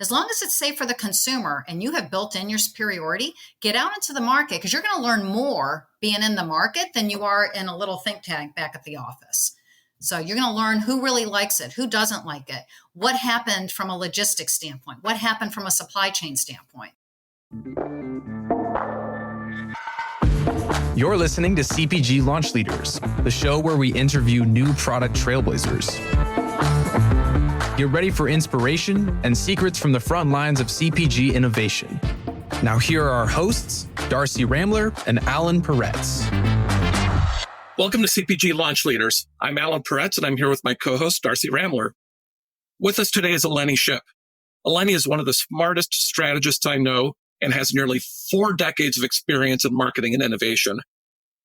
As long as it's safe for the consumer and you have built in your superiority, get out into the market because you're going to learn more being in the market than you are in a little think tank back at the office. So you're going to learn who really likes it, who doesn't like it, what happened from a logistics standpoint, what happened from a supply chain standpoint. You're listening to CPG Launch Leaders, the show where we interview new product trailblazers. Get ready for inspiration and secrets from the front lines of CPG innovation. Now here are our hosts, Darcy Ramler and Alan Peretz. Welcome to CPG Launch Leaders. I'm Alan Peretz, and I'm here with my co-host, Darcy Ramler. With us today is Eleni Shipp. Eleni is one of the smartest strategists I know and has nearly 4 decades of experience in marketing and innovation.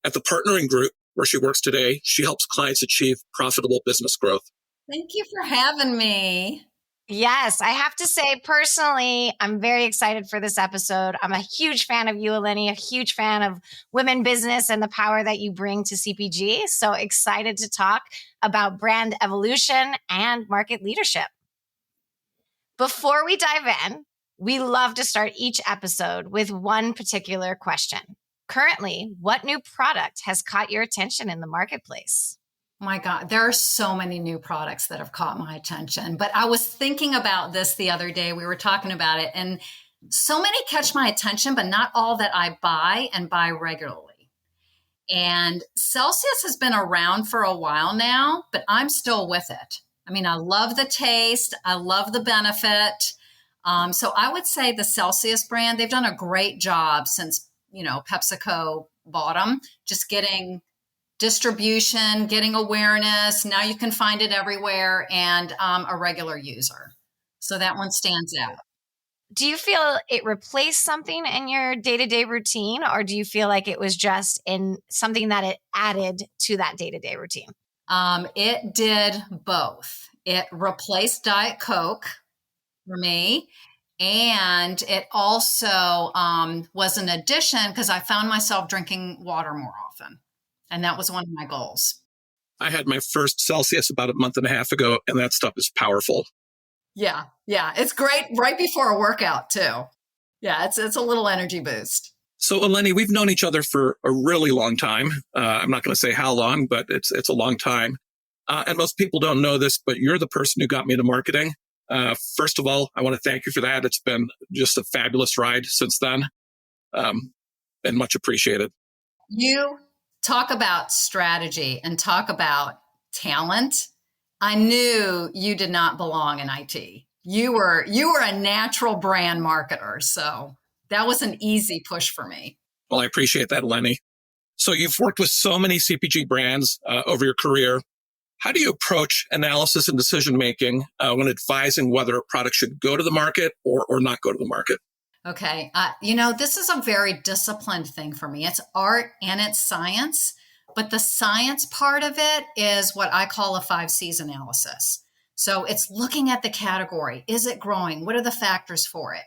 At the Partnering Group, where she works today, she helps clients achieve profitable business growth. Thank you for having me. Yes, I have to say personally, I'm very excited for this episode. I'm a huge fan of you, Eleni, a huge fan of women business and the power that you bring to CPG. So excited to talk about brand evolution and market leadership. Before we dive in, we love to start each episode with one particular question. Currently, what new product has caught your attention in the marketplace? My God, there are so many new products that have caught my attention. But I was thinking about this the other day. We were talking about it, and so many catch my attention, but not all that I buy and buy regularly. And Celsius has been around for a while now, but I'm still with it. I mean, I love the taste. I love the benefit. So I would say the Celsius brand, they've done a great job since, PepsiCo bought them, just getting distribution, getting awareness. Now you can find it everywhere, and a regular user. So that one stands out. Do you feel it replaced something in your day-to-day routine, or do you feel like it was just in something that it added to that day-to-day routine? It did both. It replaced Diet Coke for me. And it also was an addition because I found myself drinking water more often. And that was one of my goals. I had my first Celsius about a month and a half ago, and that stuff is powerful. Yeah. It's great right before a workout, too. Yeah, it's a little energy boost. So, Eleni, we've known each other for a really long time. I'm not going to say how long, but it's a long time. And most people don't know this, but you're the person who got me into marketing. First of all, I want to thank you for that. It's been just a fabulous ride since then, and much appreciated. You talk about strategy and talk about talent. I knew you did not belong in IT. You were a natural brand marketer. So that was an easy push for me. Well, I appreciate that, Eleni. So you've worked with so many CPG brands over your career. How do you approach analysis and decision-making when advising whether a product should go to the market or not go to the market? Okay. This is a very disciplined thing for me. It's art and it's science, but the science part of it is what I call a 5 C's analysis. So it's looking at the category. Is it growing? What are the factors for it?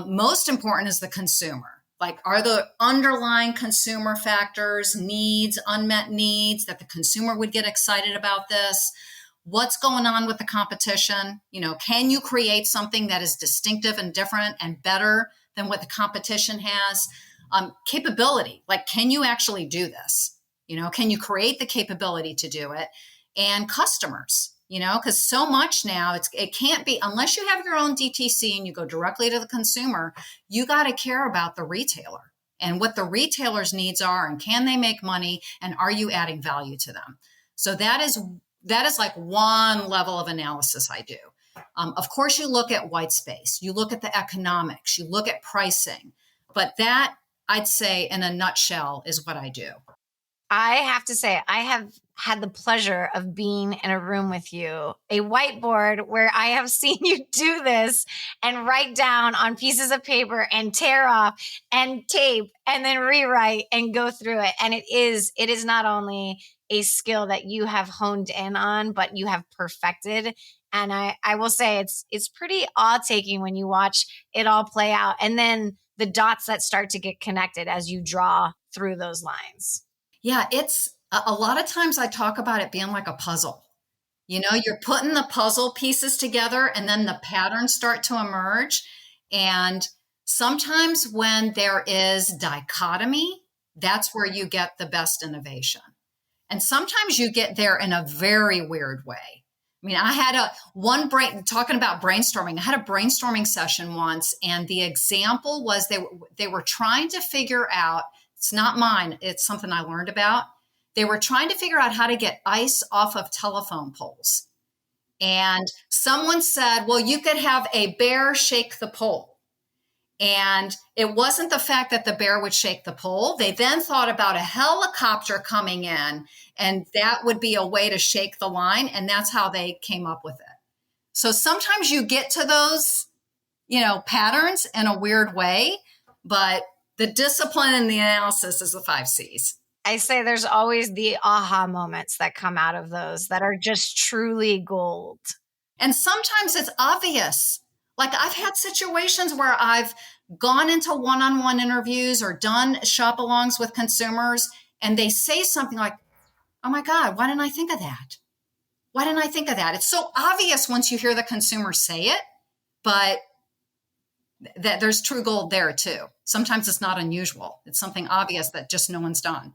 Most important is the consumer. Like, are the underlying consumer factors, needs, unmet needs that the consumer would get excited about this? What's going on with the competition? Can you create something that is distinctive and different and better than what the competition has? Capability, like, can you actually do this? Can you create the capability to do it? And customers, because so much now it can't be, unless you have your own DTC and you go directly to the consumer, you got to care about the retailer and what the retailer's needs are, and can they make money, and are you adding value to them? So that is like one level of analysis I do. Of course, you look at white space, you look at the economics, you look at pricing, but that, I'd say in a nutshell, is what I do. I have to say, I have had the pleasure of being in a room with you, a whiteboard where I have seen you do this and write down on pieces of paper and tear off and tape and then rewrite and go through it. And it is not only a skill that you have honed in on, but you have perfected. And I will say it's pretty awe-taking when you watch it all play out. And then the dots that start to get connected as you draw through those lines. Yeah, it's a lot of times I talk about it being like a puzzle. You're putting the puzzle pieces together and then the patterns start to emerge. And sometimes when there is dichotomy, that's where you get the best innovation. And sometimes you get there in a very weird way. I mean, I had talking about brainstorming, I had a brainstorming session once, and the example was they were trying to figure out, it's not mine, it's something I learned about. They were trying to figure out how to get ice off of telephone poles. And someone said, well, you could have a bear shake the pole. And it wasn't the fact that the bear would shake the pole. They then thought about a helicopter coming in, and that would be a way to shake the line. And that's how they came up with it. So sometimes you get to those, patterns in a weird way, but the discipline and the analysis is the 5 C's. I say there's always the aha moments that come out of those that are just truly gold. And sometimes it's obvious. Like I've had situations where I've gone into one-on-one interviews or done shop-alongs with consumers, and they say something like, oh my God, why didn't I think of that? Why didn't I think of that? It's so obvious once you hear the consumer say it, but that there's true gold there too. Sometimes it's not unusual. It's something obvious that just no one's done.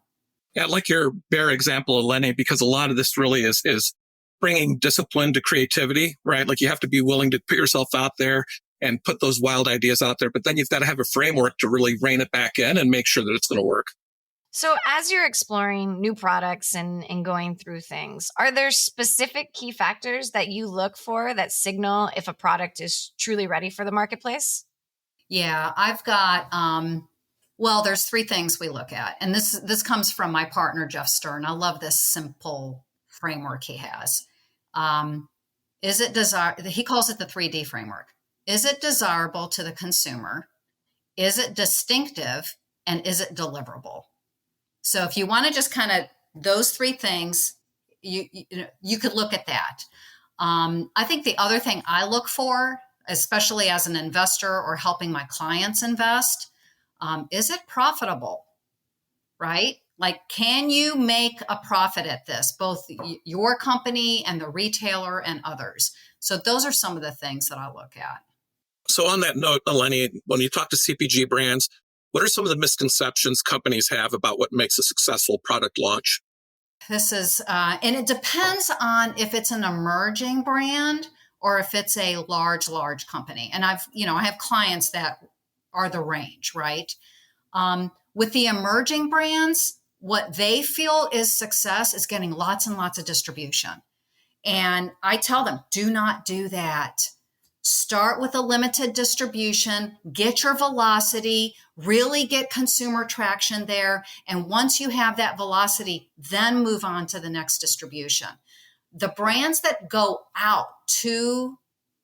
Yeah, I like your bear example, Eleni, because a lot of this really is bringing discipline to creativity, right? Like you have to be willing to put yourself out there and put those wild ideas out there, but then you've got to have a framework to really rein it back in and make sure that it's going to work. So as you're exploring new products and going through things, are there specific key factors that you look for that signal if a product is truly ready for the marketplace? Yeah, I've got, there's 3 things we look at. And this comes from my partner, Jeff Stern. I love this simple framework he has. Is it he calls it the 3D framework. Is it desirable to the consumer? Is it distinctive? And is it deliverable? So if you want to just kind of those 3 things, you could look at that. I think the other thing I look for, especially as an investor or helping my clients invest, is it profitable, right? Like, can you make a profit at this, both your company and the retailer and others? So those are some of the things that I look at. So on that note, Eleni, when you talk to CPG brands, what are some of the misconceptions companies have about what makes a successful product launch? This is, and it depends on if it's an emerging brand or if it's a large company. And I have clients that are the range, right? With the emerging brands, what they feel is success is getting lots and lots of distribution. And I tell them, do not do that. Start with a limited distribution, get your velocity, really get consumer traction there. And once you have that velocity, then move on to the next distribution. The brands that go out too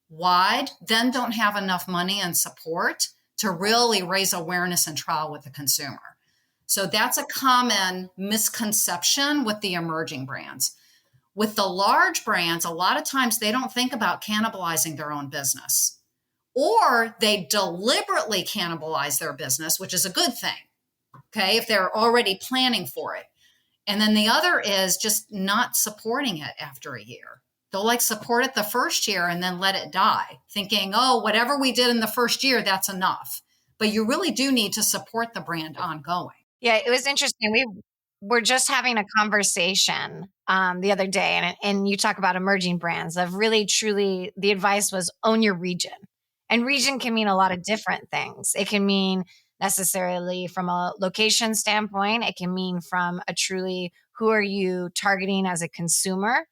wide then don't have enough money and support to really raise awareness and trial with the consumer. So that's a common misconception with the emerging brands. With the large brands, a lot of times they don't think about cannibalizing their own business, or they deliberately cannibalize their business, which is a good thing, okay, if they're already planning for it. And then the other is just not supporting it after a year. They'll support it the first year and then let it die, thinking, oh, whatever we did in the first year, that's enough. But you really do need to support the brand ongoing. Yeah, it was interesting. We were just having a conversation the other day, and you talk about emerging brands of really, truly, the advice was own your region. And region can mean a lot of different things. It can mean necessarily from a location standpoint. It can mean from a truly, who are you targeting as a consumer?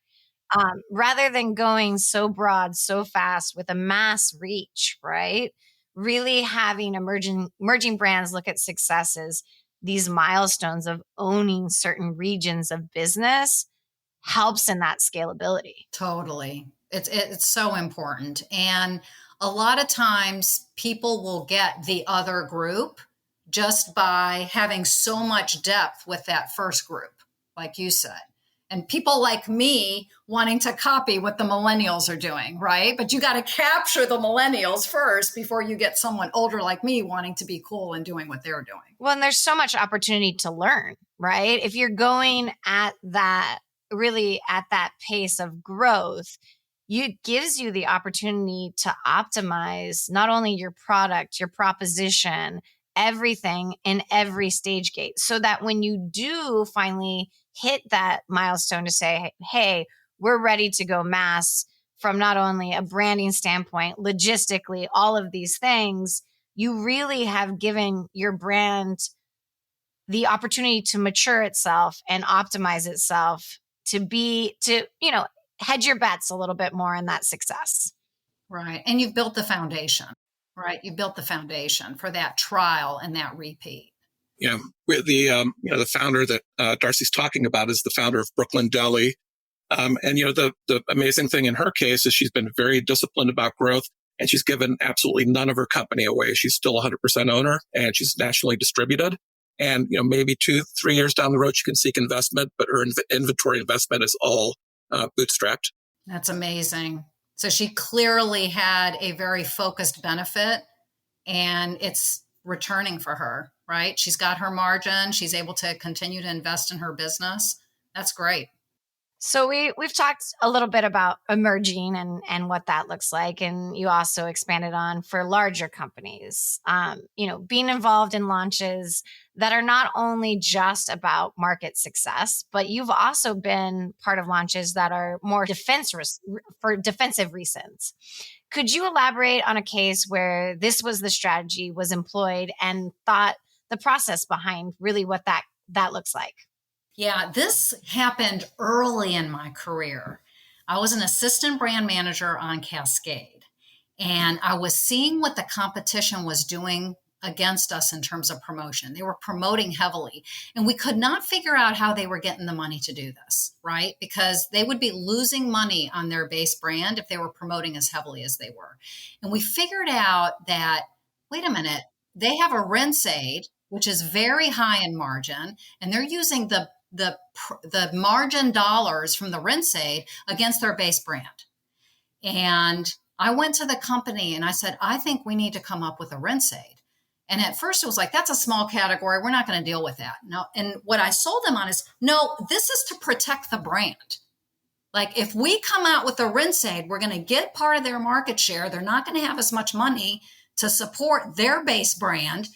Rather than going so broad, so fast with a mass reach, right? Really having emerging brands look at success as these milestones of owning certain regions of business helps in that scalability. Totally. It's so important. And a lot of times people will get the other group just by having so much depth with that first group, like you said. And people like me wanting to copy what the millennials are doing, right? But you got to capture the millennials first before you get someone older like me wanting to be cool and doing what they're doing. Well, and there's so much opportunity to learn, right? If you're going at that really at that pace of growth, it gives you the opportunity to optimize not only your product, your proposition, everything in every stage gate, so that when you do finally hit that milestone to say, hey, we're ready to go mass from not only a branding standpoint, logistically, all of these things, you really have given your brand the opportunity to mature itself and optimize itself to hedge your bets a little bit more in that success. Right. And you've built the foundation, right? You built the foundation for that trial and that repeat. Yeah. The founder that Darcy's talking about is the founder of Brooklyn Deli. And, the amazing thing in her case is she's been very disciplined about growth, and she's given absolutely none of her company away. She's still 100% owner, and she's nationally distributed. And, maybe 2-3 years down the road, she can seek investment, but her inventory investment is all bootstrapped. That's amazing. So she clearly had a very focused benefit, and it's returning for her, right? She's got her margin. She's able to continue to invest in her business. That's great. So we've talked a little bit about emerging and what that looks like. And you also expanded on for larger companies, being involved in launches that are not only just about market success, but you've also been part of launches that are more for defensive reasons. Could you elaborate on a case where this was the strategy was employed and thought the process behind really what that looks like? Yeah, this happened early in my career. I was an assistant brand manager on Cascade, and I was seeing what the competition was doing against us in terms of promotion. They were promoting heavily, and we could not figure out how they were getting the money to do this, right? Because they would be losing money on their base brand if they were promoting as heavily as they were. And we figured out that, wait a minute, they have a rinse aid, which is very high in margin, and they're using the margin dollars from the rinse aid against their base brand. And I went to the company and I said, I think we need to come up with a rinse aid. And at first it was like, that's a small category. We're not going to deal with that. No. And what I sold them on is, no, this is to protect the brand. Like if we come out with a rinse aid, we're going to get part of their market share. They're not going to have as much money to support their base brand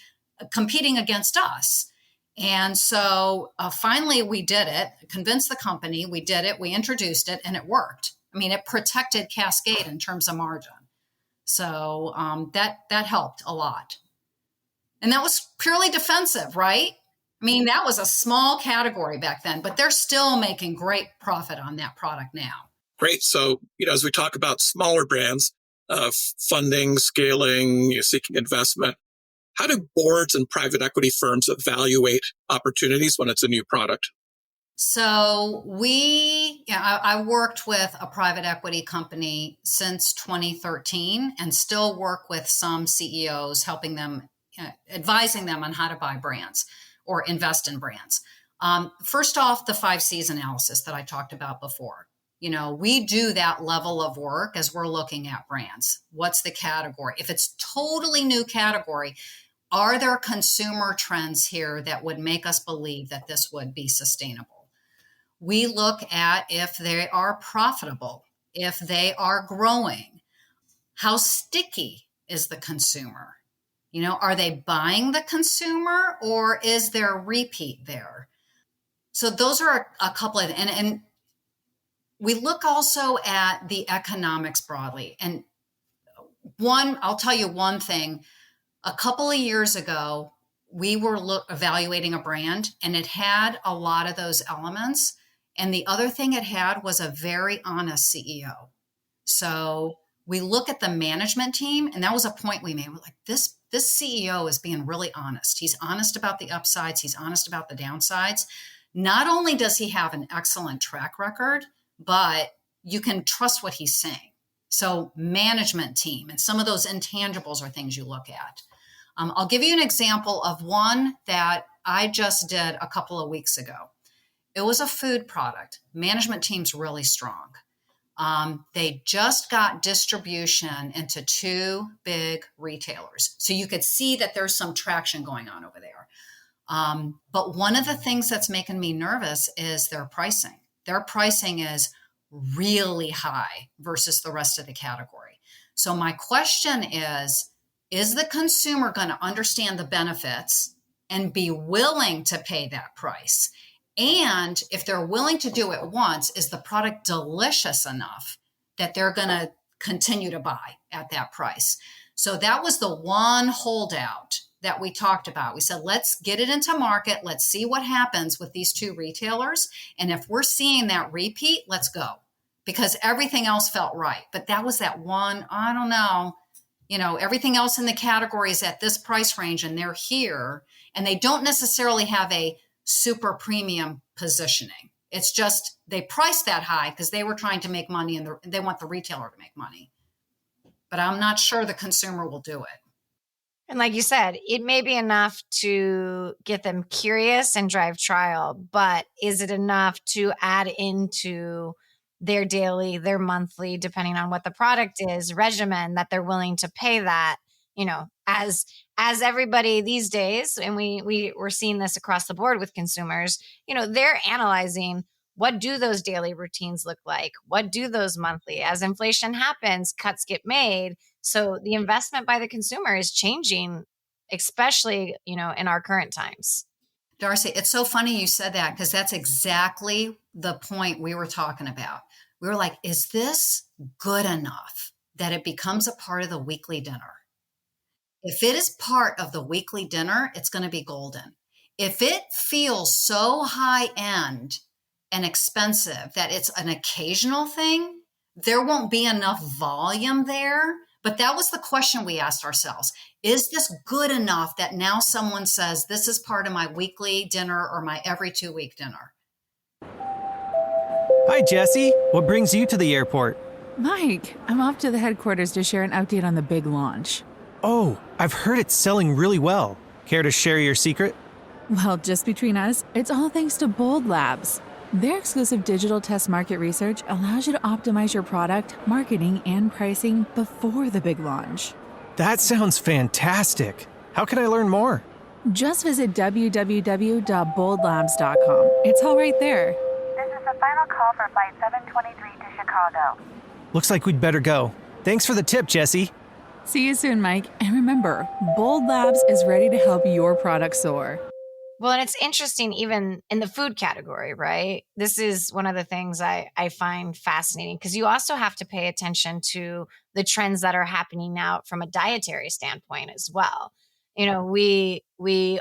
competing against us. And so finally we did it, convinced the company, we did it, we introduced it, and it worked. I mean, it protected Cascade in terms of margin. So that helped a lot. And that was purely defensive, right? I mean, that was a small category back then, but they're still making great profit on that product now. Great. So, as we talk about smaller brands, funding, scaling, seeking investment, how do boards and private equity firms evaluate opportunities when it's a new product? So I worked with a private equity company since 2013 and still work with some CEOs, helping them, advising them on how to buy brands or invest in brands. First off, the 5Cs analysis that I talked about before. We do that level of work as we're looking at brands. What's the category? If it's totally new category, are there consumer trends here that would make us believe that this would be sustainable? We look at if they are profitable, if they are growing, how sticky is the consumer? Are they buying the consumer or is there repeat there? So those are a couple of, and we look also at the economics broadly. And I'll tell you one thing. A couple of years ago, we were evaluating a brand and it had a lot of those elements. And the other thing it had was a very honest CEO. So we look at the management team, and that was a point we made. We're like, this CEO is being really honest. He's honest about the upsides. He's honest about the downsides. Not only does he have an excellent track record, but you can trust what he's saying. So management team and some of those intangibles are things you look at. I'll give you an example of one that I just did a couple of weeks ago. It was a food product. Management team's really strong. They just got distribution into 2 big retailers. So you could see that there's some traction going on over there. But one of the things that's making me nervous is their pricing. Their pricing is really high versus the rest of the category. So my question is the consumer going to understand the benefits and be willing to pay that price? And if they're willing to do it once, is the product delicious enough that they're going to continue to buy at that price? So that was the one holdout that we talked about. We said, let's get it into market. Let's see what happens with these two retailers. And if we're seeing that repeat, let's go, because everything else felt right. But that was that one, I don't know, everything else in the category is at this price range and they're here, and they don't necessarily have a super premium positioning. It's just they priced that high because they were trying to make money and they want the retailer to make money. But I'm not sure the consumer will do it. And like you said, it may be enough to get them curious and drive trial, but is it enough to add into their daily, their monthly, depending on what the product is, regimen that they're willing to pay that, as everybody these days, and we're seeing this across the board with consumers, they're analyzing, what do those daily routines look like? What do those monthly? As inflation happens, cuts get made. So the investment by the consumer is changing, especially, in our current times. Darcy, it's so funny you said that, because that's exactly the point we were talking about. We were like, is this good enough that it becomes a part of the weekly dinner? If it is part of the weekly dinner, it's going to be golden. If it feels so high end and expensive that it's an occasional thing, there won't be enough volume there. But that was the question we asked ourselves. Is this good enough that now someone says, this is part of my weekly dinner or my every 2-week dinner? Hi, Jesse. What brings you to the airport? Mike, I'm off to the headquarters to share an update on the big launch. Oh, I've heard it's selling really well. Care to share your secret? Well, just between us, it's all thanks to Bold Labs. Their exclusive digital test market research allows you to optimize your product, marketing, and pricing before the big launch. That sounds fantastic. How can I learn more? Just visit www.boldlabs.com. It's all right there. This is the final call for Flight 723 to Chicago. Looks like we'd better go. Thanks for the tip, Jesse. See you soon, Mike. And remember, Bold Labs is ready to help your product soar. Well, and it's interesting, even in the food category, right? This is one of the things I find fascinating, because you also have to pay attention to the trends that are happening now from a dietary standpoint as well. We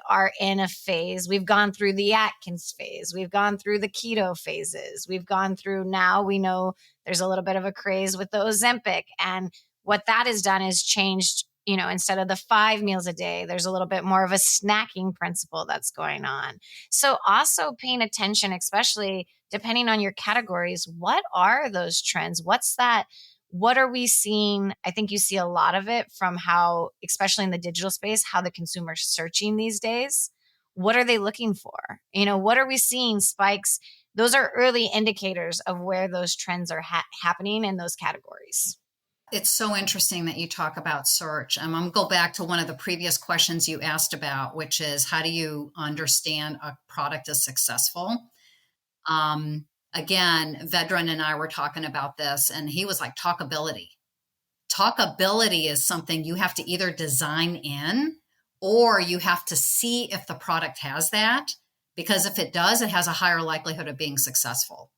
are in a phase, we've gone through the Atkins phase, we've gone through the keto phases, we've gone through, now we know there's a little bit of a craze with the Ozempic. And what that has done is changed, instead of the 5 meals a day, there's a little bit more of a snacking principle that's going on. So also paying attention, especially depending on your categories, what are those trends? What's that? What are we seeing? I think you see a lot of it from how, especially in the digital space, how the consumer's searching these days. What are they looking for? What are we seeing spikes? Those are early indicators of where those trends are happening in those categories. It's so interesting that you talk about search. I'm going to go back to one of the previous questions you asked about, which is, how do you understand a product is successful? Again, Vedran and I were talking about this, and he was like, talkability. Talkability is something you have to either design in, or you have to see if the product has that, because if it does, it has a higher likelihood of being successful.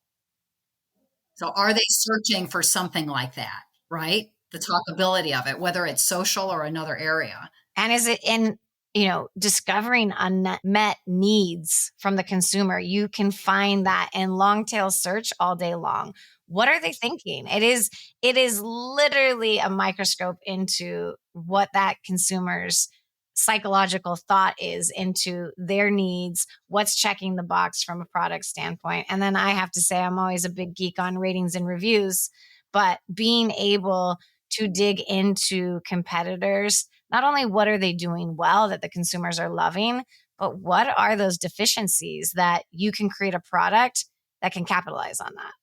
So are they searching for something like that? Right? The talkability of it, whether it's social or another area. And is it in, discovering unmet needs from the consumer? You can find that in long tail search all day long. What are they thinking? It is literally a microscope into what that consumer's psychological thought is into their needs, what's checking the box from a product standpoint. And then I have to say, I'm always a big geek on ratings and reviews. But being able to dig into competitors, not only what are they doing well that the consumers are loving, but what are those deficiencies that you can create a product that can capitalize on that?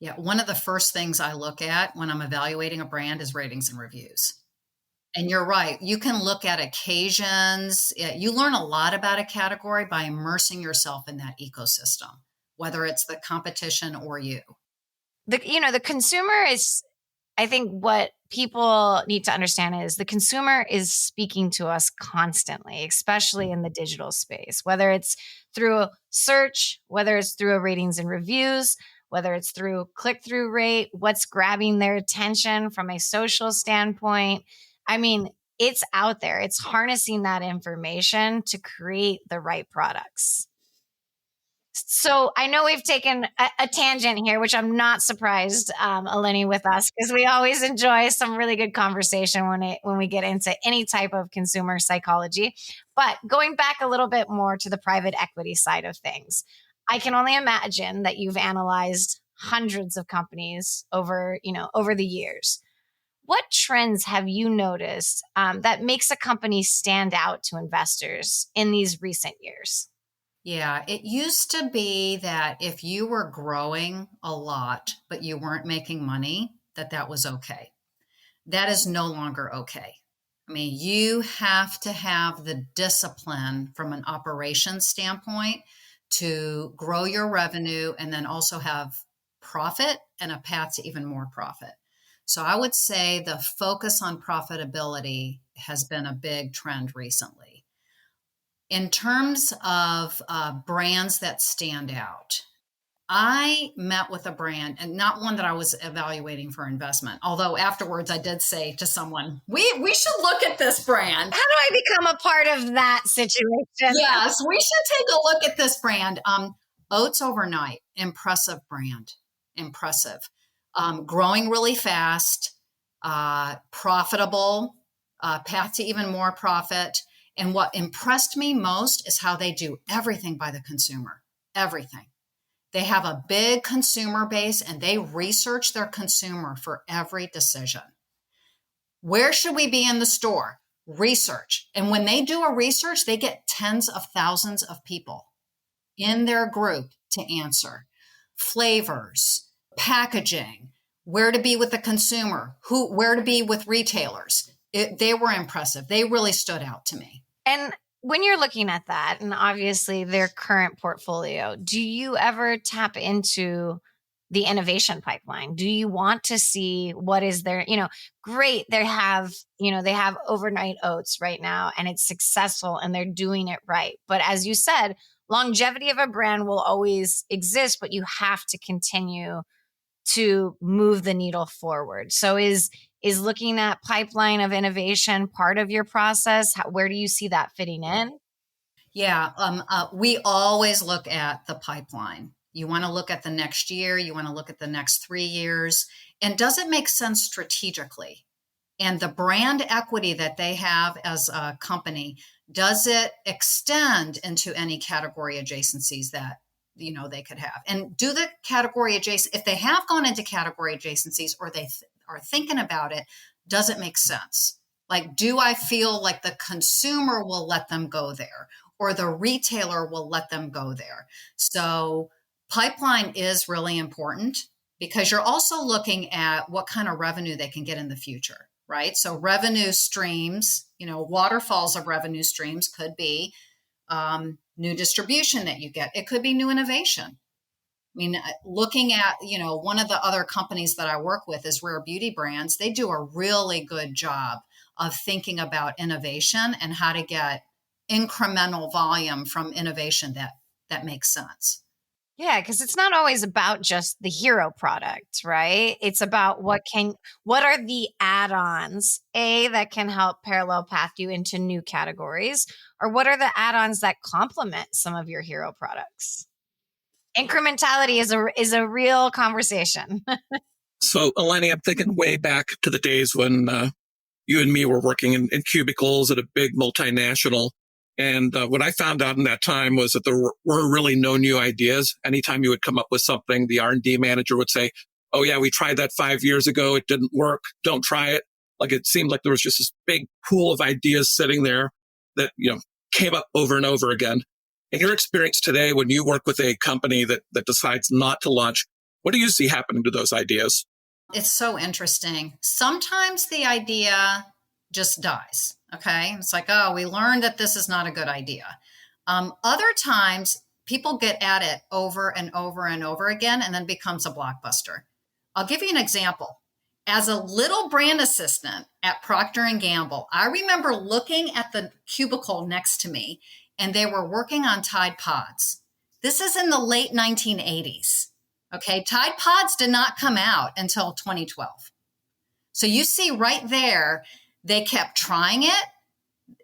Yeah, one of the first things I look at when I'm evaluating a brand is ratings and reviews. And you're right. You can look at occasions. You learn a lot about a category by immersing yourself in that ecosystem. whether it's the competition or you. The consumer is, I think what people need to understand is the consumer is speaking to us constantly, especially in the digital space, whether it's through a search, whether it's through a ratings and reviews, whether it's through click-through rate, what's grabbing their attention from a social standpoint. I mean, it's out there. It's harnessing that information to create the right products. So I know we've taken a tangent here, which I'm not surprised, Eleni, with us, because we always enjoy some really good conversation when we get into any type of consumer psychology. But going back a little bit more to the private equity side of things, I can only imagine that you've analyzed hundreds of companies over the years. What trends have you noticed that makes a company stand out to investors in these recent years? Yeah, it used to be that if you were growing a lot, but you weren't making money, that was okay. That is no longer okay. I mean, you have to have the discipline from an operations standpoint to grow your revenue and then also have profit and a path to even more profit. So I would say the focus on profitability has been a big trend recently. In terms of brands that stand out, I met with a brand, and not one that I was evaluating for investment. Although afterwards I did say to someone, we should look at this brand. How do I become a part of that situation? Yes, we should take a look at this brand. Oats Overnight, impressive brand, impressive. Growing really fast, profitable, path to even more profit. And what impressed me most is how they do everything by the consumer, everything. They have a big consumer base and they research their consumer for every decision. Where should we be in the store? Research. And when they do a research, they get tens of thousands of people in their group to answer. Flavors, packaging, where to be with the consumer, where to be with retailers. They were impressive. They really stood out to me. And when you're looking at that, and obviously their current portfolio, do you ever tap into the innovation pipeline? Do you want to see what is their, great, they have overnight oats right now and it's successful and they're doing it right. But as you said, longevity of a brand will always exist, but you have to continue to move the needle forward. So is looking at pipeline of innovation part of your process? Where do you see that fitting in? Yeah, we always look at the pipeline. You want to look at the next year, you want to look at the next 3 years, and does it make sense strategically? And the brand equity that they have as a company, does it extend into any category adjacencies that they could have? And do the category adjacent, if they have gone into category adjacencies or they are thinking about it, does it make sense? Like, do I feel like the consumer will let them go there or the retailer will let them go there? So pipeline is really important because you're also looking at what kind of revenue they can get in the future, right? So revenue streams, waterfalls of revenue streams could be new distribution that you get. It could be new innovation. I mean, looking at, one of the other companies that I work with is Rare Beauty Brands. They do a really good job of thinking about innovation and how to get incremental volume from innovation that makes sense. Yeah, because it's not always about just the hero product, right? It's about what are the add-ons, that can help parallel path you into new categories, or what are the add-ons that complement some of your hero products? Incrementality is a real conversation. So, Eleni, I'm thinking way back to the days when you and me were working in cubicles at a big multinational. And what I found out in that time was that there were really no new ideas. Anytime you would come up with something, the R&D manager would say, oh, yeah, we tried that 5 years ago. It didn't work. Don't try it. Like, it seemed like there was just this big pool of ideas sitting there that, came up over and over again. In your experience today, when you work with a company that decides not to launch, what do you see happening to those ideas? It's so interesting. Sometimes the idea just dies. Okay. It's like, oh, we learned that this is not a good idea. Other times people get at it over and over and over again and then becomes a blockbuster. I'll give you an example. As a little brand assistant at Procter & Gamble, I remember looking at the cubicle next to me and they were working on Tide Pods. This is in the late 1980s. Okay, Tide Pods did not come out until 2012. So you see right there, they kept trying it.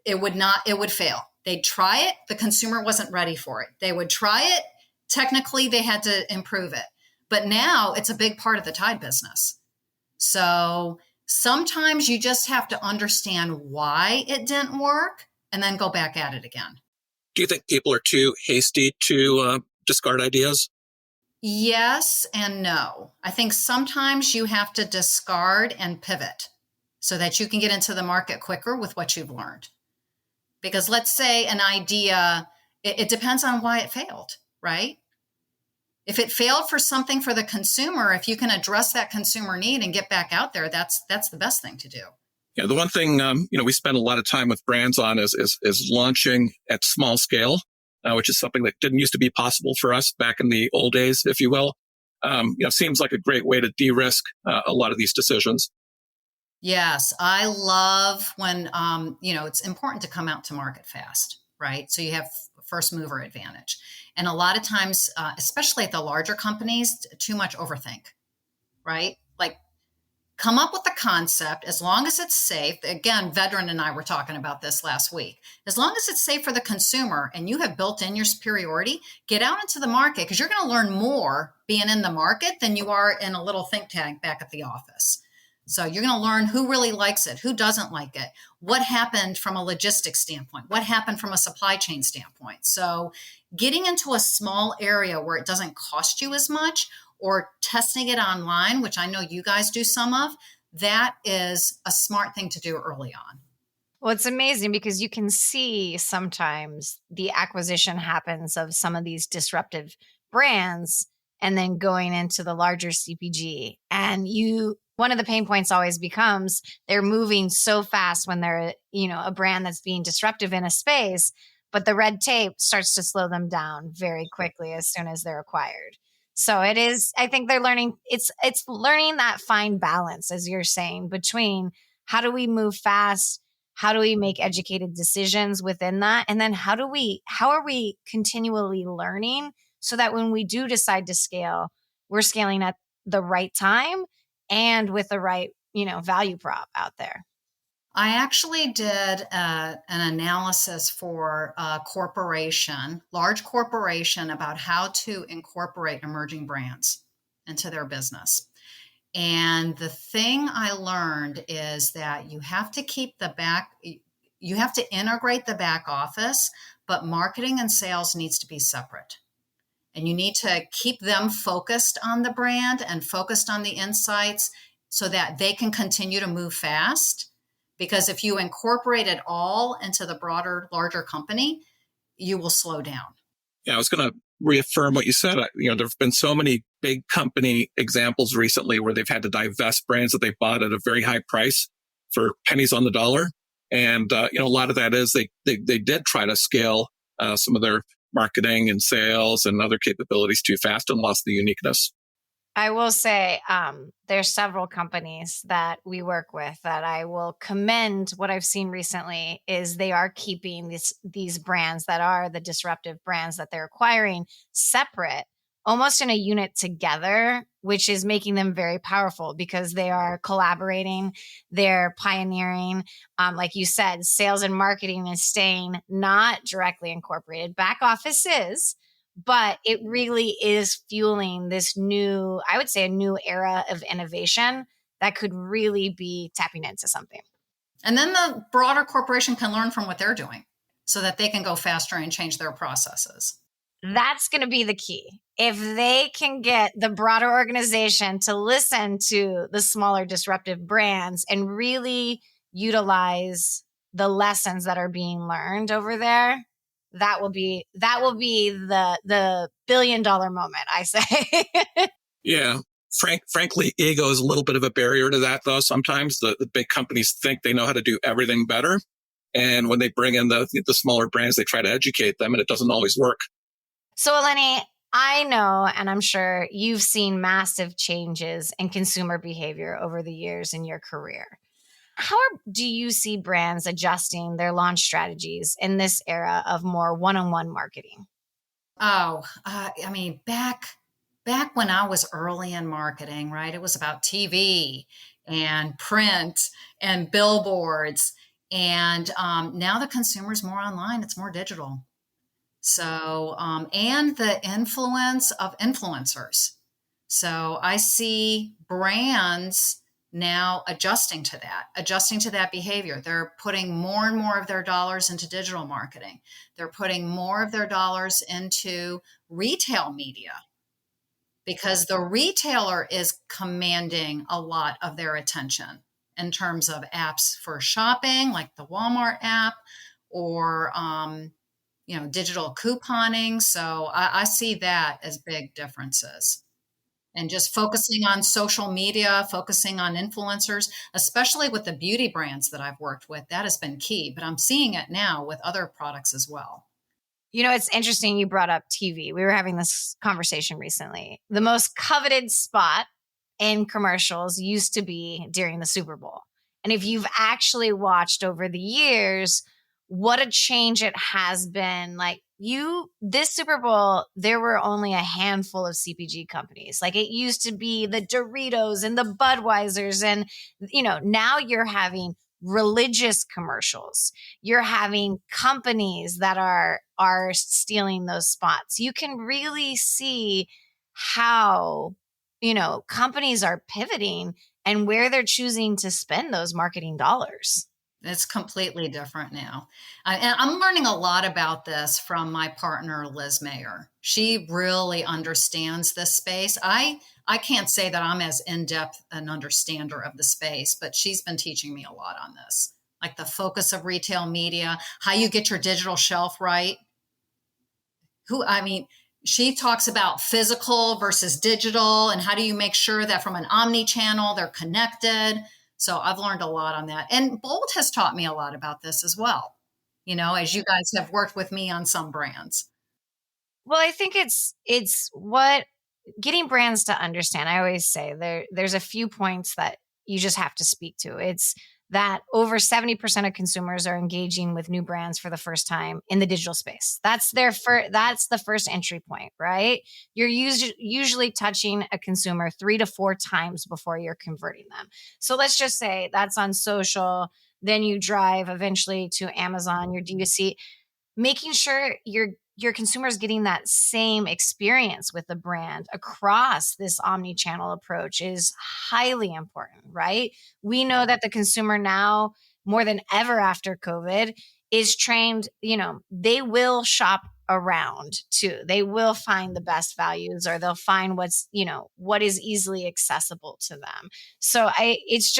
It would fail. They'd try it. The consumer wasn't ready for it. They would try it. Technically, they had to improve it. But now it's a big part of the Tide business. So sometimes you just have to understand why it didn't work and then go back at it again. Do you think people are too hasty to discard ideas? Yes and no. I think sometimes you have to discard and pivot so that you can get into the market quicker with what you've learned. Because let's say an idea, it depends on why it failed, right? If it failed for something for the consumer, if you can address that consumer need and get back out there, that's the best thing to do. Yeah, the one thing we spend a lot of time with brands on is launching at small scale, which is something that didn't used to be possible for us back in the old days, if you will. Seems like a great way to de-risk a lot of these decisions. Yes, I love when it's important to come out to market fast, right? So you have first mover advantage. And a lot of times, especially at the larger companies, too much overthink, right? Like come up with the concept as long as it's safe. Again, Vedran and I were talking about this last week. As long as it's safe for the consumer and you have built in your superiority, get out into the market because you're going to learn more being in the market than you are in a little think tank back at the office. So you're going to learn who really likes it, who doesn't like it, what happened from a logistics standpoint, what happened from a supply chain standpoint. So getting into a small area where it doesn't cost you as much or testing it online, which I know you guys do some of, that is a smart thing to do early on. Well, it's amazing because you can see sometimes the acquisition happens of some of these disruptive brands and then going into the larger CPG. And one of the pain points always becomes they're moving so fast when they're, a brand that's being disruptive in a space, but the red tape starts to slow them down very quickly as soon as they're acquired. So it is, I think they're learning, it's learning that fine balance, as you're saying, between how do we move fast? How do we make educated decisions within that? And then how are we continually learning so that when we do decide to scale, we're scaling at the right time and with the right, value prop out there? I actually did an analysis for a large corporation, about how to incorporate emerging brands into their business. And the thing I learned is that you have to integrate the back office, but marketing and sales needs to be separate. And you need to keep them focused on the brand and focused on the insights so that they can continue to move fast. Because if you incorporate it all into the broader, larger company, you will slow down. Yeah, I was going to reaffirm what you said. There have been so many big company examples recently where they've had to divest brands that they bought at a very high price for pennies on the dollar. And, a lot of that is they did try to scale some of their marketing and sales and other capabilities too fast and lost the uniqueness. I will say there's several companies that we work with that I will commend. What I've seen recently is they are keeping these brands that are the disruptive brands that they're acquiring separate, almost in a unit together, which is making them very powerful because they are collaborating, they're pioneering. Like you said, sales and marketing is staying not directly incorporated. Back office is. But it really is fueling this new, I would say, a new era of innovation that could really be tapping into something. And then the broader corporation can learn from what they're doing so that they can go faster and change their processes. That's going to be the key. If they can get the broader organization to listen to the smaller disruptive brands and really utilize the lessons that are being learned over there, that will be the $1 billion moment, I say. Yeah. Frankly, ego is a little bit of a barrier to that, though. Sometimes the big companies think they know how to do everything better. And when they bring in the smaller brands, they try to educate them, and it doesn't always work. So, Eleni, I know, and I'm sure you've seen massive changes in consumer behavior over the years in your career. Do you see brands adjusting their launch strategies in this era of more one-on-one marketing? Oh, I mean, back when I was early in marketing, right? It was about TV and print and billboards, and now the consumer's more online. It's more digital. So, and the influence of influencers. So I see brands now adjusting to that behavior. They're putting more and more of their dollars into digital marketing. They're putting more of their dollars into retail media because the retailer is commanding a lot of their attention in terms of apps for shopping, like the Walmart app, or digital couponing. So I see that as big differences. And just focusing on social media, focusing on influencers, especially with the beauty brands that I've worked with, that has been key. But I'm seeing it now with other products as well. It's interesting you brought up TV. We were having this conversation recently. The most coveted spot in commercials used to be during the Super Bowl. And if you've actually watched over the years, what a change it has been. Like this Super Bowl, there were only a handful of CPG companies. Like it used to be the Doritos and the Budweisers. And, now you're having religious commercials. You're having companies that are stealing those spots. You can really see how companies are pivoting and where they're choosing to spend those marketing dollars. It's completely different now. And I'm learning a lot about this from my partner, Liz Mayer. She really understands this space. I can't say that I'm as in-depth an understander of the space, but she's been teaching me a lot on this, like the focus of retail media, how you get your digital shelf right. She talks about physical versus digital and how do you make sure that from an omni-channel they're connected. So I've learned a lot on that. And Bold has taught me a lot about this as well, as you guys have worked with me on some brands. Well, I think it's what getting brands to understand. I always say there's a few points that you just have to speak to. It's that over 70% of consumers are engaging with new brands for the first time in the digital space. That's the first entry point, right? You're usually touching a consumer 3 to 4 times before you're converting them. So let's just say that's on social, then you drive eventually to Amazon, your D2C, making sure your consumers getting that same experience with the brand across this omni-channel approach is highly important, right? We know that the consumer now, more than ever after COVID, is trained, they will shop around too. They will find the best values or they'll find what is easily accessible to them. So it's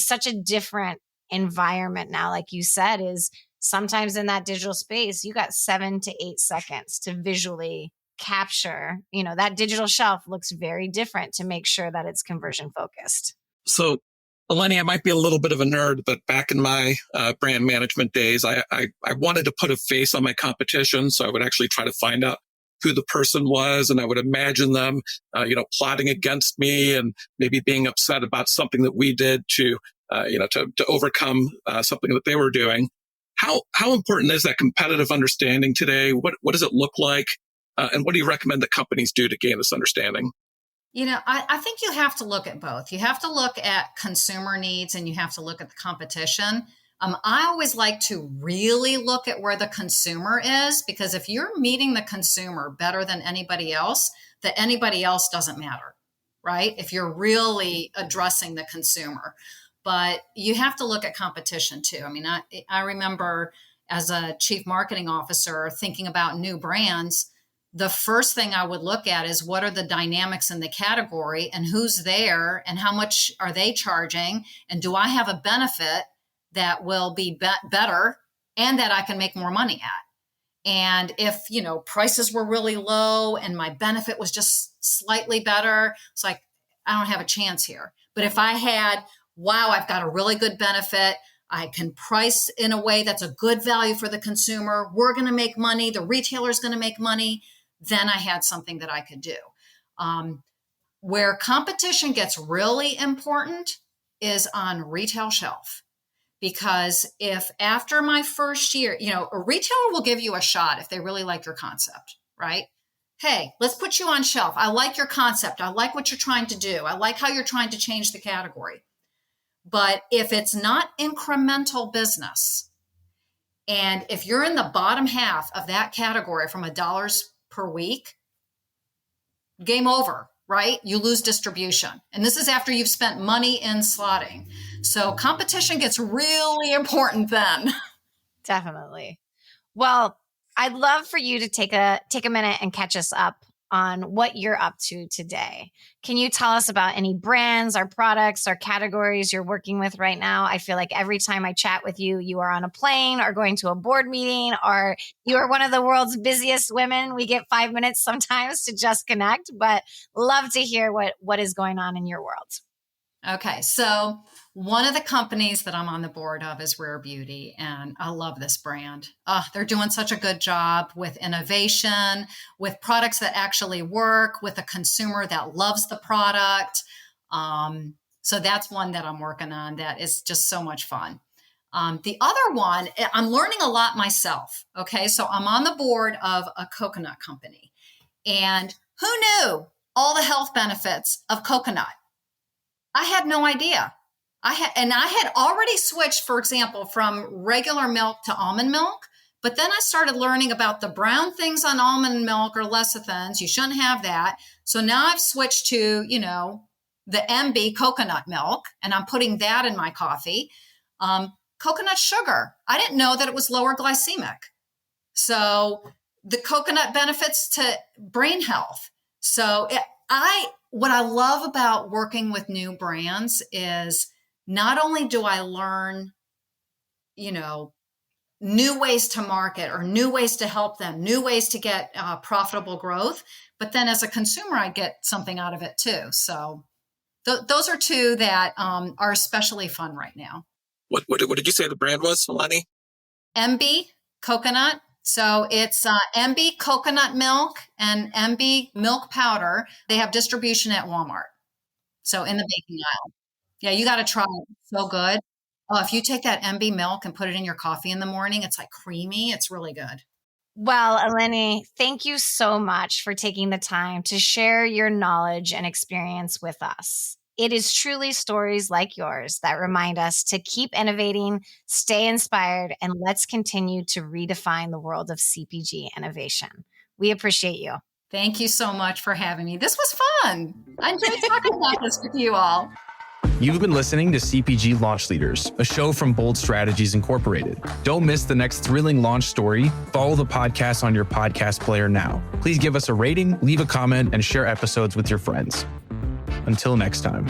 such a different environment now, like you said, is sometimes in that digital space, you got 7 to 8 seconds to visually capture, that digital shelf looks very different to make sure that it's conversion focused. So, Eleni, I might be a little bit of a nerd, but back in my brand management days, I wanted to put a face on my competition. So I would actually try to find out who the person was. And I would imagine them, plotting against me and maybe being upset about something that we did to overcome something that they were doing. How important is that competitive understanding today? What does it look like? And what do you recommend that companies do to gain this understanding? I think you have to look at both. You have to look at consumer needs and you have to look at the competition. I always like to really look at where the consumer is, because if you're meeting the consumer better than anybody else, that anybody else doesn't matter, right? If you're really addressing the consumer. But you have to look at competition too. I remember as a chief marketing officer thinking about new brands, the first thing I would look at is what are the dynamics in the category and who's there and how much are they charging? And do I have a benefit that will be better and that I can make more money at? And if, prices were really low and my benefit was just slightly better, it's like, I don't have a chance here. But if I had, wow, I've got a really good benefit, I can price in a way that's a good value for the consumer. We're going to make money. The retailer's going to make money. Then I had something that I could do. Where competition gets really important is on retail shelf. Because if after my first year, a retailer will give you a shot if they really like your concept, right? Hey, let's put you on shelf. I like your concept. I like what you're trying to do. I like how you're trying to change the category. But if it's not incremental business, and if you're in the bottom half of that category from $1 per week, game over, right? You lose distribution. And this is after you've spent money in slotting. So competition gets really important then. Definitely. Well, I'd love for you to take a minute and catch us up on what you're up to today. Can you tell us about any brands or products or categories you're working with right now? I feel like every time I chat with you, you are on a plane or going to a board meeting, or you are one of the world's busiest women. We get 5 minutes sometimes to just connect, but love to hear what is going on in your world. Okay, so one of the companies that I'm on the board of is Rare Beauty, and I love this brand. They're doing such a good job with innovation, with products that actually work, with a consumer that loves the product. So that's one that I'm working on that is just so much fun. The other one, I'm learning a lot myself. Okay, so I'm on the board of a coconut company, and who knew all the health benefits of coconut? I had no idea. I had already switched, for example, from regular milk to almond milk, but then I started learning about the brown things on almond milk or lecithins. You shouldn't have that. So now I've switched to, the MB coconut milk, and I'm putting that in my coffee. Coconut sugar. I didn't know that it was lower glycemic. So the coconut benefits to brain health. So what I love about working with new brands is not only do I learn, new ways to market or new ways to help them, new ways to get profitable growth, but then as a consumer, I get something out of it too. So those are two that are especially fun right now. What did you say the brand was, Eleni? MB Coconut. So it's MB coconut milk and MB milk powder. They have distribution at Walmart. So in the baking aisle. Yeah, you got to try it. It's so good. Oh, if you take that MB milk and put it in your coffee in the morning, it's like creamy. It's really good. Well, Eleni, thank you so much for taking the time to share your knowledge and experience with us. It is truly stories like yours that remind us to keep innovating, stay inspired, and let's continue to redefine the world of CPG innovation. We appreciate you. Thank you so much for having me. This was fun. I enjoyed talking about this with you all. You've been listening to CPG Launch Leaders, a show from Bold Strategies Incorporated. Don't miss the next thrilling launch story. Follow the podcast on your podcast player now. Please give us a rating, leave a comment, and share episodes with your friends. Until next time.